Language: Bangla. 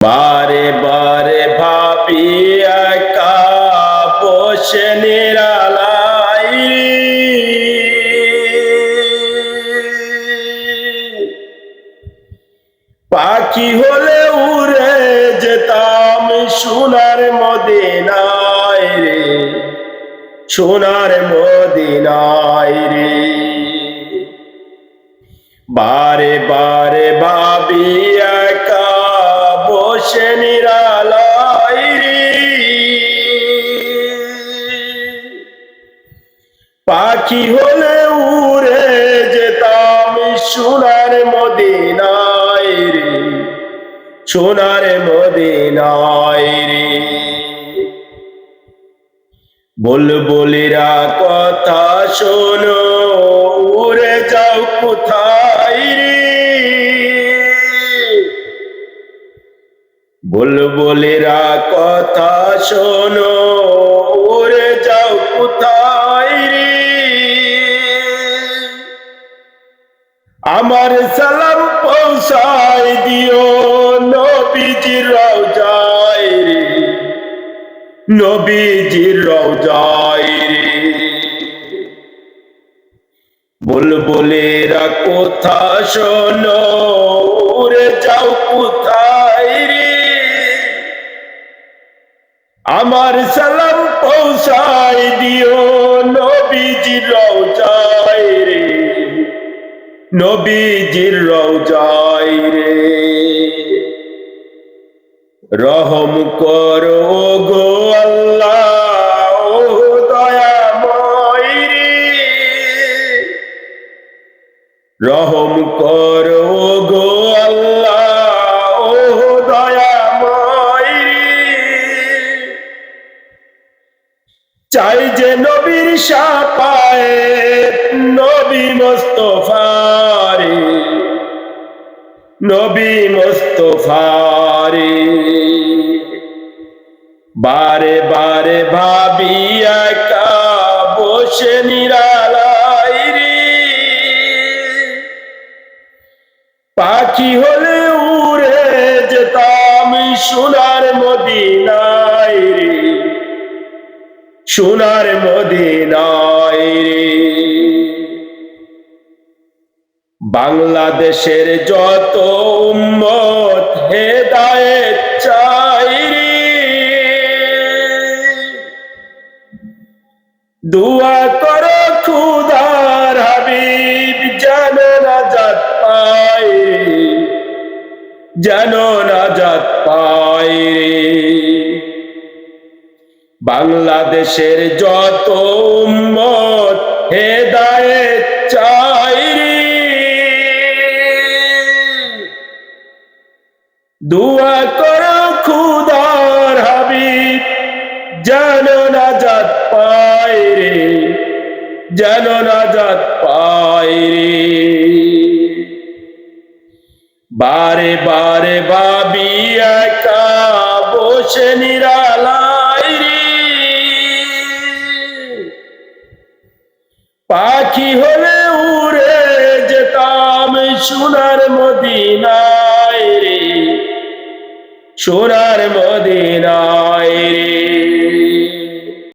বারে বারে ভাবি একা বসে নিরালাই পাখি হলে উড়ে যেতাম সোনার মদিনায় রে, সোনার মদিনায় রে। বারে বারে ভাবি একা বসে নিরালাই পাখি হলে উড়ে যেতাম সোনার মদিনায় রে, সোনার মদিনায় রে। বুলবুলিরা কথা শোনো উড়ে যাও কোথায় রে, বুলবুলিরা কথা শোনো উড়ে যাও কোথায় রে। আমার সালাম পৌঁছায় দিও নবীজির রওজায় রে, নবীজির রওজায় রে। বুলবুলিরা কথা শোনো উড়ে যাও কোথায় রে, আমার সালাম পৌঁছায় দিও নবীজির রওজায় রে, নবীজির রওজায় রে। রহম করো গো আল্লাহ ও দয়াময় রে, রহম করো গো আল্লাহ ও দয়াময় রে। চাই যে নবীর শাফায়েত নবী মুস্তাফা রে, নবী মুস্তাফা রে। বারে বারে ভাবি একা বসে নিরালাই রে পাখি হলে উড়ে যেতাম সোনার মদিনায় রে, সোনার মদিনায় রে। বাংলাদেশের যত উম্মত হেদায়েত চাই রে, দুয়া করো খুদার হাবিব যেন নাজাত পায় রে, যেন নাজাত পায় রে। বাংলাদেশের যত উম্মত হেদায়েত চাই রে, দুয়া করো খুদার হাবিব যেন নাজাত পায় রে, যেন নাজাত পায় রে। বারে বারে ভাবি একা বসে নিরালাই রে পাখি হলে উড়ে যেতাম সোনার মদিনায় রে, সোনার মদিনায় রে।